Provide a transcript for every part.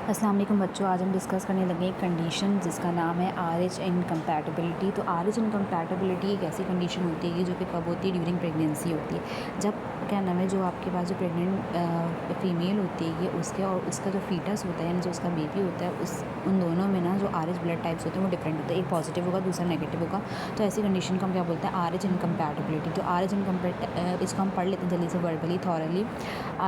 अस्सलाम वालेकुम बच्चों, आज हम डिस्कस करने लगे एक कंडीशन जिसका नाम है RH इनकम्पैटिबिलिटी। तो RH इनकम्पैटिबिलिटी एक ऐसी कंडीशन होती है जो कि कब होती है, ड्यूरिंग प्रेगनेंसी होती है। जब क्या नाम है, जो आपके पास जो प्रेग्नेंट फीमेल होती है उसके और उसका जो फीटस होता है यानी जो उसका बेबी होता है उस उन दोनों में ना जो RH ब्लड टाइप्स होते हैं वो डिफरेंट होते हैं। एक पॉजिटिव होगा, दूसरा नेगेटिव होगा। तो ऐसी कंडीशन को हम क्या बोलते हैं, RH इनकम्पैटिबिलिटी। तो RH इसको हम पढ़ लेते हैं जल्दी से verbally thoroughly.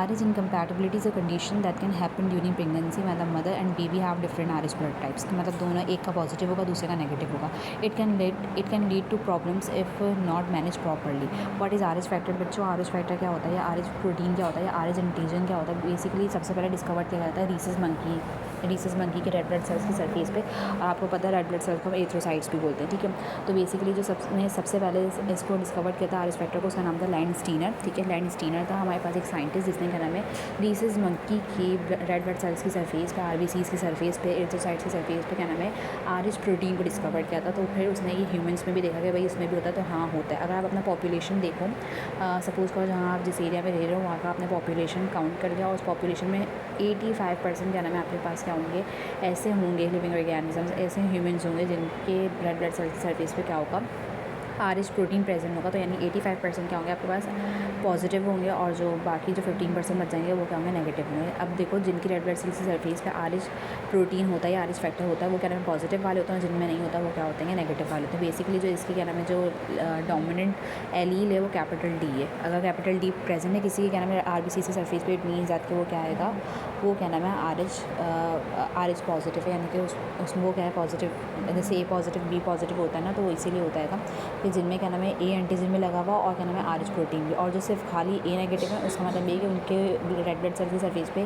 RH incompatibility is a condition that can happen during pregnancy when the mother and baby have different RH blood types। तो मतलब दोनों, एक का पॉजिटिव होगा दूसरे का नेगेटिव होगा। It can lead to problems if not manage properly. What is RH factor बच्चों? RH फैक्टर क्या होता है या RH प्रोटीन क्या होता है या RH एंटीजन क्या होता है? बेसिकली सबसे पहले डिस्कवर किया जाता है रीसस मंकी के रेड ब्लड सेल्स की सरफेस पे। और आपको पता है रेड ब्लड सेल्स को हम एथ्रोसाइट्स भी बोलते हैं, ठीक है। तो बेसिकली जो सबसे पहले इसको डिस्कवर किया था RH फैक्टर को, उसका नाम था लैंडस्टीनर, ठीक है। लैंडस्टीनर था हमारे पास एक साइंटिस्ट जिसने क्या नाम है रीसस मंकी की रेड ब्लड सेल्स की सरफेस पे, RBCs की सरफेस पे, एरिथ्रोसाइट्स की सरफेस पे क्या नाम है RH प्रोटीन को डिस्कवर किया था। तो फिर उसने ये ह्यूमंस में भी देखा कि भाई इसमें भी होता है। तो हाँ होता है। अगर आप अपना पॉपुलेशन देखो, सपोज़ करो जहाँ आप जिस एरिया में रह रहे हो वहाँ का आपने पॉपुलेशन काउंट कर लिया और उस पॉपुलेशन में 85% क्या नाम है आपके पास क्या होंगे, ऐसे होंगे लिविंग ऑर्गेनिजम्स, ऐसे ह्यूमंस होंगे जिनके रेड ब्लड सेल्स की सरफेस पे क्या होगा, RH प्रोटीन प्रेजेंट होगा। तो यानी 85% क्या होंगे आपके पास पॉजिटिव होंगे और जो बाकी जो 15% बच जाएंगे वो क्या होंगे, नेगेटिव होंगे। अब देखो जिनकी रेड ब्लड सेल्स की सरफेस पे RH प्रोटीन होता है या RH फैक्टर होता है वो क्या नाम है पॉजिटिव वाले होते हैं, जिनमें नहीं होता वो क्या होते हैं, नेगेटिव वाले होते हैं। बेसिकली जो इसकी क्या नाम है जो डोमिनेंट एलील है वो कैपिटल D है। अगर कैपिटल D प्रेजेंट है किसी के क्या नाम है RBC की सरफेस पे, इट मीन्स दैट कि वो क्या आएगा, वो क्या नाम है RH पॉजिटिव है, यानी कि उसमें वो क्या है पॉजिटिव। जैसे A पॉजिटिव B पॉजिटिव होता है ना, तो वो इसीलिए होता है कि जिनमें क्या नाम है A एंटीजन में लगा हुआ और क्या नाम है RH प्रोटीन भी, और जो सिर्फ खाली A नेगेटिव है उसका मतलब ये कि उनके रेड ब्लड सेल की सरफेस पे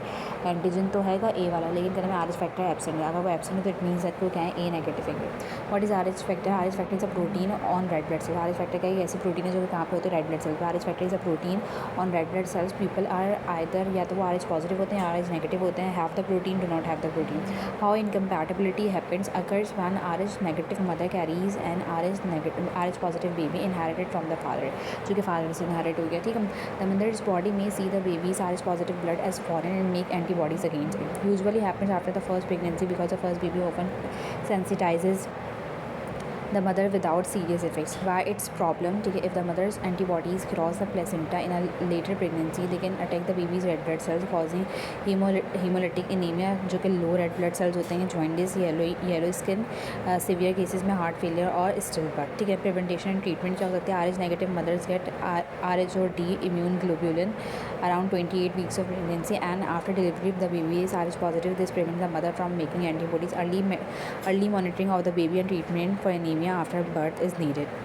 एंटीजन तो हैगा A वाला, लेकिन क्या नाम है RH फैक्टर एब्सेंट है। अगर वो एब्सेंट है तो इट मीन्स दैट वो क्या है A नेगेटिव है। What is RH factor? RH factor is a protein on red blood cell. RH factor का एक ऐसी प्रोटीन है जो कि कहाँ पे होते हैं, रेड ब्लड सेल पे। RH factor is a protein on red blood cells. People are either या तो वो RH पॉजिटिव होते हैं या RH नेगेटिव होते हैं, have the protein, do not have the protein. How incompatibility happens occurs when RH negative mother carries and RH positive baby inherited from the father, जो कि फादर से इनहेरिट हो गया, ठीक है। द मदर्स बॉडी में see the baby's RH positive blood as foreign and make antibodies against it. Usually happens after the first pregnancy because the first baby often sensitizes the mother without serious effects. Why it's problem, ठीक है। If the mother's antibodies cross the placenta in a later pregnancy, they can attack the baby's red blood cells causing hemolytic anemia, जो कि लो red blood sales होते हैं, jaundice, yellow skin, severe cases में heart failure और still birth, ठीक है। Prevention and treatment क्या हो सकते हैं? RH negative mothers get RH और D immune globulin around 28 weeks of pregnancy, and after delivery if the baby is RH positive, this prevents the mother from making antibodies. Early monitoring of the baby and treatment for anemia after birth is needed.